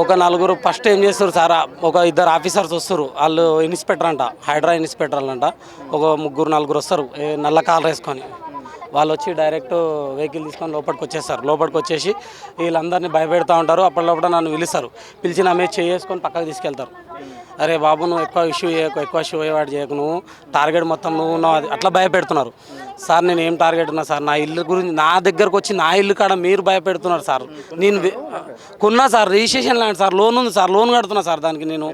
ఒక నలుగురు ఫస్ట్ ఏం చేస్తారు సార్, ఒక ఇద్దరు ఆఫీసర్స్ వస్తారు, వాళ్ళు ఇన్స్పెక్టర్ అంట, హైడ్రా ఇన్స్పెక్టర్లు అంట. ఒక ముగ్గురు నలుగురు వస్తారు నల్ల కాలర్ వేసుకొని. వాళ్ళు వచ్చి డైరెక్ట్ వెహికల్ తీసుకొని లోపలికి వచ్చేస్తారు. లోపలికి వచ్చేసి వీళ్ళందరినీ భయపెడతా ఉంటారు. అప్పటిలోపల నన్ను పిలుస్తారు. పిలిచి నా మీద చేసుకొని పక్కకు తీసుకెళ్తారు. అరే బాబు నువ్వు ఎక్కువ షో అయ్యేవాడు చేయకు, నువ్వు టార్గెట్ మొత్తం నువ్వు ఉన్నావు, అట్లా భయపెడుతున్నారు సార్. నేను ఏం టార్గెట్ ఉన్నా సార్, నా ఇల్లు గురించి నా దగ్గరకు వచ్చి నా ఇల్లు కాడ మీరు భయపెడుతున్నారు సార్. నేను కొన్నా sir, registration land sir, loan ఉంది సార్, లోన్ కడుతున్నా సార్. దానికి నేను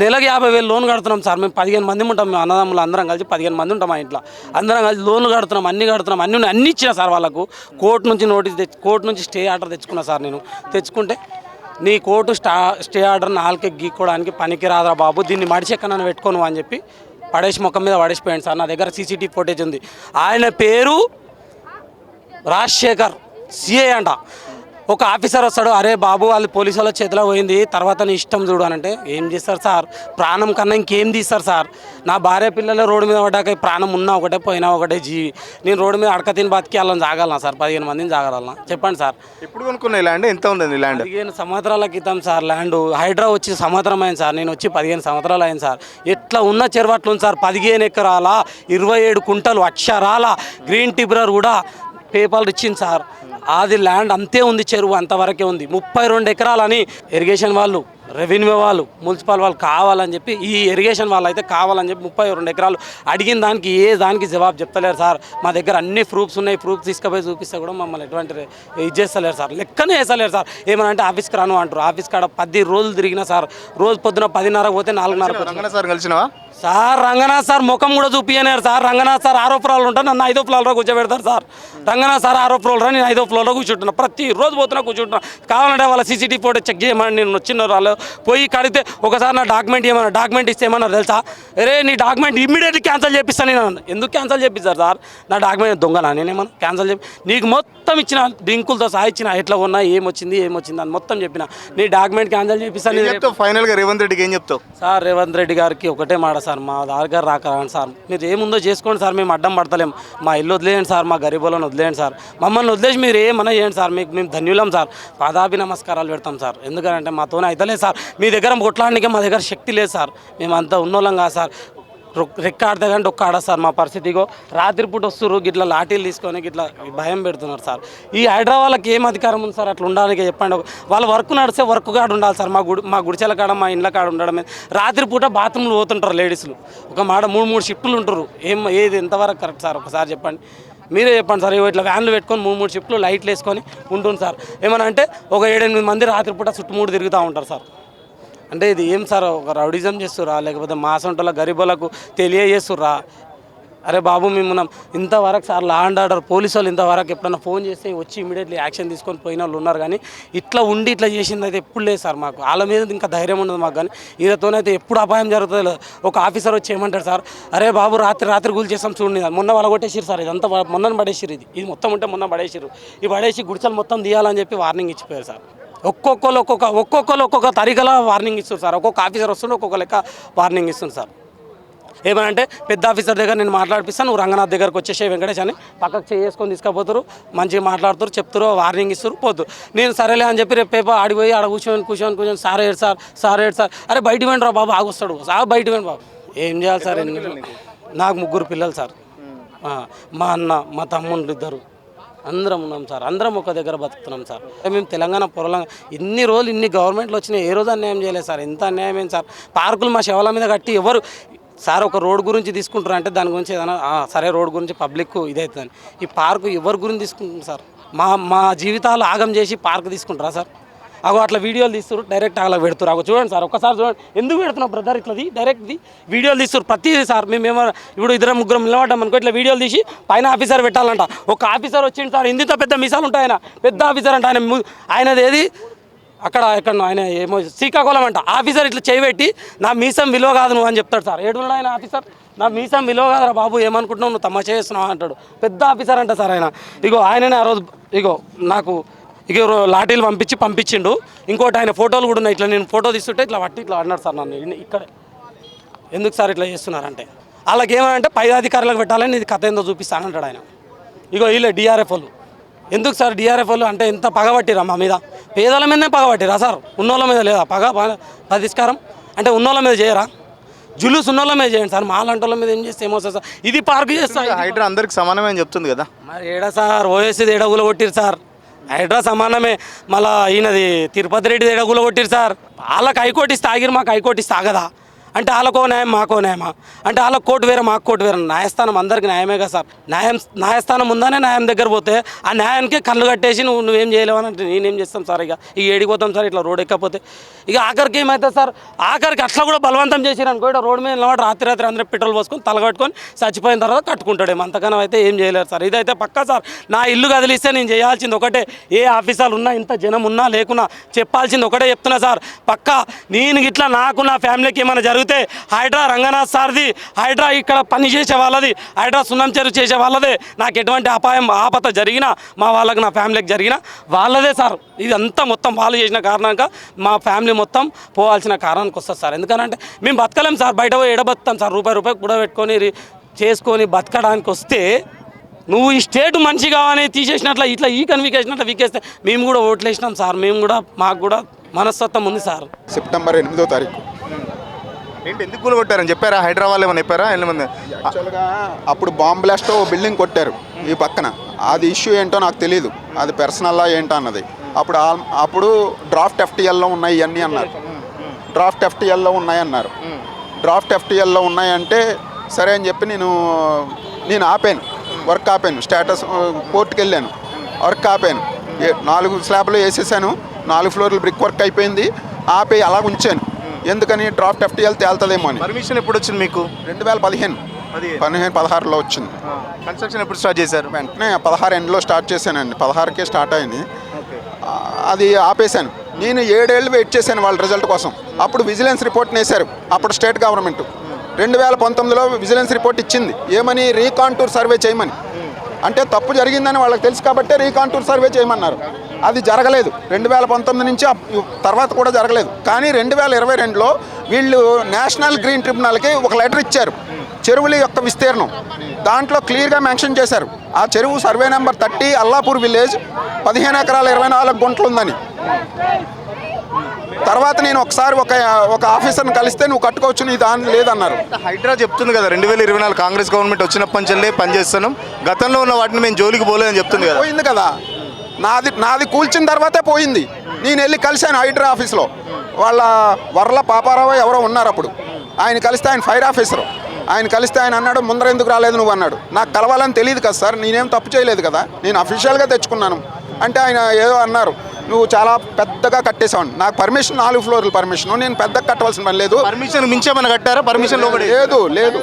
నెలకు 50,000 లోన్ కడుతున్నాం సార్. మేము 15 మంది ఉంటాం, మేము అన్నదమ్ములు అందరం కలిసి 15 మంది ఉంటాం. మా ఇంట్లో అందరం కలిసి లోన్లు కడుతున్నాం, అన్నీ ఇచ్చినా సార్. వాళ్ళకు కోర్టు నుంచి నోటీస్ కోర్టు నుంచి స్టే ఆర్డర్ తెచ్చుకున్నా సార్. నేను తెచ్చుకుంటే నీ కోర్టు స్టే ఆర్డర్ నాలుకే గీక్కోవడానికి పనికి రాదా బాబు, దీన్ని మడిచెక్కనని పెట్టుకోను అని చెప్పి పడేసి ముఖం మీద పడేసిపోయాడు సార్. నా దగ్గర సీసీటీవీ ఫుటేజ్ ఉంది. ఆయన పేరు రాజశేఖర్, సిఐ అంట. ఒక ఆఫీసర్ వస్తాడు, అరే బాబు వాళ్ళు పోలీసు వాళ్ళ చేతిలో పోయింది, తర్వాత నీ ఇష్టం చూడు అని అంటే ఏం చేస్తారు సార్? ప్రాణం కన్నా ఇంకేం తీస్తారు సార్? నా భార్య పిల్లలు రోడ్డు మీద పడ్డాక ప్రాణం ఉన్నా ఒకటే పోయినా ఒకటే జీవి. నేను రోడ్డు మీద అడక తిని బతికి వాళ్ళని జాగలనా సార్? 15 మందిని జాగలనా చెప్పండి సార్. ఎప్పుడు కొనుక్కున్న ల్యాండ్ ఎంత ఉంది? ల్యాండ్ 15 సంవత్సరాల క్రితం సార్. ల్యాండ్ హైడ్రా వచ్చి సంవత్సరం అయింది సార్. నేను వచ్చి 15 సంవత్సరాలు అయింది సార్. ఎట్లా ఉన్న చెరువట్లు ఉంది సార్. 15 ఎకరాల 27 కుంటలు అక్షరాల గ్రీన్ టిబ్రర్ కూడా పేపర్లు ఇచ్చింది సార్. అది ల్యాండ్ అంతే ఉంది, చెరువు అంతవరకే ఉంది. 32 ఎకరాలని ఇరిగేషన్ వాళ్ళు, రెవెన్యూ వాళ్ళు, మున్సిపల్ వాళ్ళు కావాలని చెప్పి, ఈ ఇరిగేషన్ వాళ్ళు అయితే కావాలని చెప్పి 32 ఎకరాలు అడిగిన దానికి దానికి జవాబు చెప్తలేరు సార్. మా దగ్గర అన్ని ప్రూఫ్స్ ఉన్నాయి, ప్రూఫ్ తీసుకుపోయి చూపిస్తే కూడా మమ్మల్ని ఎటువంటి ఇది చేస్తలేరు సార్, లెక్కనే వేస్తలేరు సార్. ఏమనంటే ఆఫీస్కి రాను అంటారు. ఆఫీస్ కాడ 10 రోజులు తిరిగినా సార్. రోజు పొద్దున 10:30 పోతే 4:30 సార్ కలిసినవా సార్? రంగనాథ్ సార్ ముఖం కూడా చూపియలేరు సార్. రంగనాథ్ సార్ 6వ ఫ్లోర్లో ఉంటాను, నన్ను 5వ ఫ్లోర్లో కూర్చోబెడతారు సార్. రంగనాథ్ సార్ 6వ ఫ్లోర్లో, నేను 5వ ఫ్లోర్లో కూర్చుంటున్నా. ప్రతిరోజు పోతున్నా కూర్చుంటున్నా. కావాలంటే వాళ్ళ సీసీటీవీ ఫోటో చెక్ చేయమని నేను వచ్చిన వాళ్ళు పోయి కడితే ఒకసారి నా డాక్యుమెంట్ ఏమన్నా డాక్యుమెంట్ ఇస్తే ఏమన్నా తెలుసా? అరే నీ డాక్యుమెంట్ ఇమ్మీడియట్లీ క్యాన్సిల్ చేపిస్తాను నేను. ఎందుకు క్యాన్సిల్ చేపిస్తారు సార్? నా డాక్యుమెంట్ దొంగనా నేనేమన్నా క్యాన్సిల్ చెప్పి? నీకు మొత్తం ఇచ్చిన డింకులతో సహా ఇచ్చిన, ఎట్లా ఉన్నా ఏమొచ్చింది అని మొత్తం చెప్పిన. నీ డాక్యుమెంట్ క్యాన్సిల్ చేపిస్తాను. ఫైనల్గా రేవంత్ రెడ్డికి ఏం చెప్తావు సార్? రేవంత్ రెడ్డి గారికి ఒకటే మాట సార్, మా దగ్గర రాకండి సార్, మీరు ఏముందో చేసుకోండి సార్, మేము అడ్డం పడతలేం. మా ఇల్లు వదిలేయండి సార్, మా గరీబులను వదిలేయండి సార్, మమ్మల్ని వదిలేసి మీరు ఏమన్నా చేయండి సార్, మీకు మేము ధన్యులం సార్, పాదాభి నమస్కారాలు పెడతాం సార్. ఎందుకంటే మాతోనే అయితలేదు సార్. మీ దగ్గర కొట్లాడడానికి మా దగ్గర శక్తి లేదు సార్. మేము అంతా ఉన్నోళ్ళం కాదు సార్. రెక్కాడితే కానీ ఒక్క ఆడ సార్ మా పరిస్థితిగో. రాత్రిపూట వస్తున్నారు గిట్లా లాఠీలు తీసుకొని గిట్లా భయం పెడుతున్నారు సార్. ఈ హైదరాబాద్కి ఏం అధికారం ఉంది సార్ అట్లా ఉండడానికి? చెప్పండి. వాళ్ళ వర్క్ నడిస్తే వర్క్ కాడ ఉండాలి సార్. మా గుడిచెల కాడ, మా ఇండ్ల కాడ ఉండడమే. రాత్రిపూట బాత్రూమ్లు పోతుంటారు లేడీస్లు, ఒక మాట 3 షిఫ్టులు ఉంటారు. ఏది ఎంతవరకు కరెక్ట్ సార్? ఒకసారి చెప్పండి, మీరే చెప్పండి సార్. ఇట్లా వ్యాన్లు పెట్టుకొని 3 షిఫ్ట్లు లైట్లు వేసుకొని ఉంటుంది సార్. ఏమన్నా అంటే ఒక 7-8 మంది రాత్రిపూట చుట్టుముడు తిరుగుతూ ఉంటారు సార్. అంటే ఇది ఏం సార్? ఒక రౌడిజం చేస్తుర్రా, లేకపోతే మా సొంటల గరీబులకు తెలియజేస్తుర్రా? అరే బాబు మేము ఇంతవరకు sir law and order police వాళ్ళు ఇంతవరకు ఎప్పుడన్నా ఫోన్ చేస్తే వచ్చి ఇమీడియట్లీ యాక్షన్ తీసుకొని పోయిన వాళ్ళు ఉన్నారు. కానీ ఇట్లా ఉండి ఇట్లా చేసింది అయితే ఎప్పుడు లేదు సార్. మాకు వాళ్ళ మీద ఇంకా ధైర్యం ఉండదు మాకు. కానీ వీళ్ళతోనైతే ఎప్పుడు అపాయం జరుగుతుంది లేదు. ఒక ఆఫీసర్ వచ్చి ఏమంటారు సార్, అరే బాబు రాత్రి కూల్ చేస్తాం చూడండి, మొన్న వాళ్ళ కొట్టేసిరు సార్, ఇదంతా మొన్న పడేసిరు, ఇది మొత్తం ఉంటే మొన్న పడేసిరు, ఈ పడేసి గుడిసెలు మొత్తం తీయాలని చెప్పి వార్నింగ్ ఇచ్చిపోయారు సార్. ఒక్కొక్కరు ఒక్కొక్క తరీకలా వార్నింగ్ ఇస్తారు సార్. ఒక్కొక్క ఆఫీసర్ వస్తుండే ఒక్కొక్క లెక్క వార్నింగ్ ఇస్తుంది సార్. ఏమనంటే పెద్ద ఆఫీసర్ దగ్గర నేను మాట్లాడిపిస్తాను, నువ్వు రంగనాథ్ దగ్గరకు వచ్చేసే వెంకటేష్ అని పక్కకు చేసుకొని తీసుకుపోతారు, మంచిగా మాట్లాడుతారు, చెప్తారు, వార్నింగ్ ఇస్తారు, పోతారు. నేను సరేలే అని చెప్పి రేపు పేపర్ ఆడిపోయి ఆడ కూర్చొని సార్ ఏడు సార్ అరే బయట వెండి రా బాబు ఆగొస్తాడు సార్, బయట వెండి బాబు. ఏం చేయాలి సార్? నాకు 3 పిల్లలు సార్. మా అన్న, మా తమ్ముళ్ళు 2 అందరం ఉన్నాం సార్. అందరం ఒక దగ్గర బతుకుతున్నాం సార్. మేము తెలంగాణ పొరలంగా ఇన్ని రోజులు ఇన్ని గవర్నమెంట్లు వచ్చినాయి, ఏ రోజు అన్యాయం చేయలేదు సార్. ఎంత అన్యాయం ఏంటి సార్? పార్కులు మా శవాల మీద కట్టి ఎవరు సార్ ఒక రోడ్ గురించి తీసుకుంటారు అంటే దాని గురించి ఏదైనా సరే రోడ్ గురించి పబ్లిక్ ఇదవుతుందని, ఈ పార్కు ఎవరి గురించి తీసుకుంటుంది సార్? మా జీవితాలు ఆగం చేసి పార్క్ తీసుకుంటారా సార్? అగో అట్లా వీడియోలు తీస్తారు, డైరెక్ట్ అలా పెడుతున్నారు. అగో చూడండి సార్, ఒక్కసారి చూడండి, ఎందుకు పెడుతున్నావు బ్రదర్ ఇట్లది డైరెక్ట్ది వీడియోలు తీస్తారు ప్రతిదీ సార్. మేమేమో ఇప్పుడు 2-3 నిలబడ్డాం అనుకో, ఇట్లా వీడియోలు తీసి పైన ఆఫీసర్ పెట్టాలంట. ఒక ఆఫీసర్ వచ్చింది సార్, ఇంత పెద్ద మీసాలు ఉంటాయి, ఆయన పెద్ద ఆఫీసర్ అంట. ఆయనది ఏది అక్కడ ఆయన ఏమో శ్రీకాకుళం అంట. ఆఫీసర్ ఇట్లా చేయబెట్టి నా మీసం విలువ కాదు నువ్వు అని చెప్తాడు సార్. ఏడున్నాడు ఆయన ఆఫీసర్? నా మీసం విలువ కాదురా బాబు, ఏమనుకుంటున్నావు నువ్వు, తమాషా చేస్తున్నావు అంటాడు. పెద్ద ఆఫీసర్ అంట సార్ ఆయన. ఇగో ఆయననే ఆ రోజు నాకు లాఠీలు పంపించిండు. ఇంకోటి ఆయన ఫోటోలు కూడా ఉన్నాయి. ఇట్లా నేను ఫోటో తీస్తుంటే ఇట్లా ఇట్లా అన్నాడు సార్ నన్ను ఇక్కడే. ఎందుకు సార్ ఇట్లా చేస్తున్నారంటే వాళ్ళకి ఏమంటే పై అధికారులకు పెట్టాలని ఇది కథ ఏందో చూపిస్తానంటాడు ఆయన. వీళ్ళే డిఆర్ఎఫ్ వాళ్ళు, ఎందుకు సార్ డిఆర్ఎఫ్ వాళ్ళు అంటే ఎంత పగబట్టిరా మా మీద? పేదల మీదనే పగబట్టిరా సార్? ఉన్నోళ్ళ మీద లేదా పరిష్కారం? అంటే ఉన్నోళ్ళ మీద చేయరా? జులుస్ ఉన్నోళ్ళ మీద చేయండి సార్, మాలాంటి వాళ్ళ మీద ఏం చేస్తే ఏమొస్తుంది సార్? ఇది పార్కు చేస్తా. హైడ్రా అందరికి సమానమే అని చెప్తుంది కదా. మరి ఏడా సార్ ఓఎస్సీది ఎడగుల కొట్టిరు సార్, హైడ్రా సమానమే. మళ్ళీ ఈయనది తిరుపతి రెడ్డిది ఎడగుల కొట్టిరు సార్. వాళ్ళకి హైకోర్టు ఇస్తే ఆగిరు, మాకు హైకోర్టు ఇస్తే ఆగదా? అంటే వాళ్ళకో న్యాయం మాకో న్యాయమా? అంటే వాళ్ళకి కోర్టు వేరే మాకు కోర్టు వేరే. న్యాయస్థానం అందరికి న్యాయమే కదా సార్. న్యాయస్థానం ఉందనే న్యాయం దగ్గర పోతే ఆ న్యాయానికే కళ్ళు కట్టేసి నువ్వేం చేయలేవు అని అంటే నేనేం చేస్తాం సార్? ఇక ఏడిపోతాం సార్ ఇట్లా రోడ్ ఎక్కపోతే? ఇక ఆఖరికి ఏమవుతుంది సార్? ఆఖరికి అట్లా కూడా బలవంతం చేసిరు అనుకో, రోడ్డు మీద నిలబడి రాత్రి అందరూ పెట్రోల్ పోసుకొని తలగట్టుకొని చచ్చిపోయిన తర్వాత కట్టుకుంటాడేమో, అంతకన్నా అయితే ఏం చేయలేరు సార్. ఇదైతే పక్కా సార్. నా ఇల్లు కదిలిస్తే నేను చేయాల్సింది ఒకటే, ఏ ఆఫీసర్లు ఉన్నా ఇంత జనం ఉన్నా లేకున్నా చెప్పాల్సింది ఒకటే చెప్తున్నా సార్. పక్కా నేను ఇట్లా నాకు నా ఫ్యామిలీకి ఏమైనా జరిగితే హైడ్రా రంగనాథ్ సార్ది, హైడ్రా ఇక్కడ పని చేసే వాళ్ళది, హైడ్రా సున్నం చెరువు చేసే వాళ్ళదే. నాకు ఎటువంటి అపాయం ఆపత జరిగినా మా వాళ్ళకి నా ఫ్యామిలీకి జరిగినా వాళ్ళదే సార్. ఇదంతా మొత్తం వాళ్ళు చేసిన కారణంగా మా ఫ్యామిలీ మొత్తం పోవాల్సిన కారణానికి వస్తుంది సార్. ఎందుకనంటే మేము బతకలేం సార్, బయట పోయి ఎడబతుతాం సార్. రూపాయి కూడా పెట్టుకొని చేసుకొని బతకడానికి వస్తే నువ్వు ఈ స్టేట్ మంచి కావని తీసేసినట్ల ఇట్లా ఈ కన్వికేసినట్ల వీకేస్తే మేము కూడా ఓట్లు వేసినాం సార్. మేము కూడా మాకు కూడా మనస్తత్వం ఉంది సార్. సెప్టెంబర్ 8వ తారీఖు ఏంటి ఎందుకు కూలగొట్టారని చెప్పారా? హైదరాబాద్ ఏమని చెప్పారా? ఎంతమంది యాక్చువల్గా అప్పుడు బాంబ్ బ్లాస్ట్ ఓ బిల్డింగ్ కొట్టారు ఈ పక్కన. అది ఇష్యూ ఏంటో నాకు తెలియదు, అది పర్సనల్లా ఏంటో అన్నది. అప్పుడు డ్రాఫ్ట్ ఎఫ్టీఎల్లో ఉన్నాయి ఇవన్నీ అన్నారు. డ్రాఫ్ట్ ఎఫ్టీఎల్లో ఉన్నాయన్నారు. డ్రాఫ్ట్ ఎఫ్టీఎల్లో ఉన్నాయంటే సరే అని చెప్పి నేను ఆపాను, వర్క్ ఆపాను. స్టేటస్ కోర్టుకు వెళ్ళాను, వర్క్ ఆపాను. 4 స్లాబ్లు వేసేసాను, 4 ఫ్లోర్లు బ్రిక్ వర్క్ అయిపోయింది. ఆపి అలా ఉంచాను. ఎందుకని? డ్రాఫ్ట్ ఎఫ్టీఎల్ తేలుతుందేమో అని. పర్మిషన్ ఎప్పుడు వచ్చింది మీకు? 2015-16లో వచ్చింది. కన్స్ట్రక్షన్ ఎప్పుడు స్టార్ట్ చేశారు? వెంటనే 16 ఎండ్లో స్టార్ట్ చేశానండి. 16కే స్టార్ట్ అయింది. అది ఆపేశాను. నేను 7 ఏళ్ళు వెయిట్ చేశాను వాళ్ళ రిజల్ట్ కోసం. అప్పుడు విజిలెన్స్ రిపోర్ట్ని వేశారు అప్పుడు స్టేట్ గవర్నమెంట్. 2019లో విజిలెన్స్ రిపోర్ట్ ఇచ్చింది ఏమని? రీకాంటూర్ సర్వే చేయమని. అంటే తప్పు జరిగిందని వాళ్ళకి తెలుసు కాబట్టే రీకాంటూర్ సర్వే చేయమన్నారు. అది జరగలేదు. 2019 నుంచి తర్వాత కూడా జరగలేదు. కానీ 2022లో వీళ్ళు నేషనల్ గ్రీన్ ట్రిబ్యునల్కి ఒక లెటర్ ఇచ్చారు, చెరువుల యొక్క విస్తీర్ణం. దాంట్లో క్లియర్గా మెన్షన్ చేశారు ఆ చెరువు సర్వే నెంబర్ 30 అల్లాపూర్ విలేజ్ 15 ఎకరాల 24 గుంటలు ఉందని. తర్వాత నేను ఒకసారి ఒక ఆఫీసర్ని కలిస్తే నువ్వు కట్టుకోవచ్చు, నీ దాని లేదన్నారు. హైడ్రా చెప్తుంది కదా 2024 కాంగ్రెస్ గవర్నమెంట్ వచ్చినప్పటి నుంచి పనిచేస్తున్నాం, గతంలో ఉన్న వాటిని మేము జోలికి పోలేదని చెప్తుంది కదా. పోయింది కదా, నాది కూల్చిన తర్వాతే పోయింది. నేను వెళ్ళి కలిశాను హైడ్రా ఆఫీస్లో. వాళ్ళ వర్ల పాపారావు ఎవరో ఉన్నారు అప్పుడు. ఆయన కలిస్తే ఆయన ఫైర్ ఆఫీసరు. ఆయన కలిస్తే ఆయన అన్నాడు, ముందర ఎందుకు రాలేదు నువ్వు అన్నాడు. నాకు కలవాలని తెలియదు కదా సార్, నేనేం తప్పు చేయలేదు కదా, నేను అఫీషియల్గా తెచ్చుకున్నాను అంటే ఆయన ఏదో అన్నారు, నువ్వు చాలా పెద్దగా కట్టేసావు. నాకు పర్మిషన్ 4 ఫ్లోర్ల పర్మిషన్, నేను పెద్దగా కట్టవలసిన పని లేదు. పర్మిషన్ మించేమని కట్టారా? పర్మిషన్ లేదు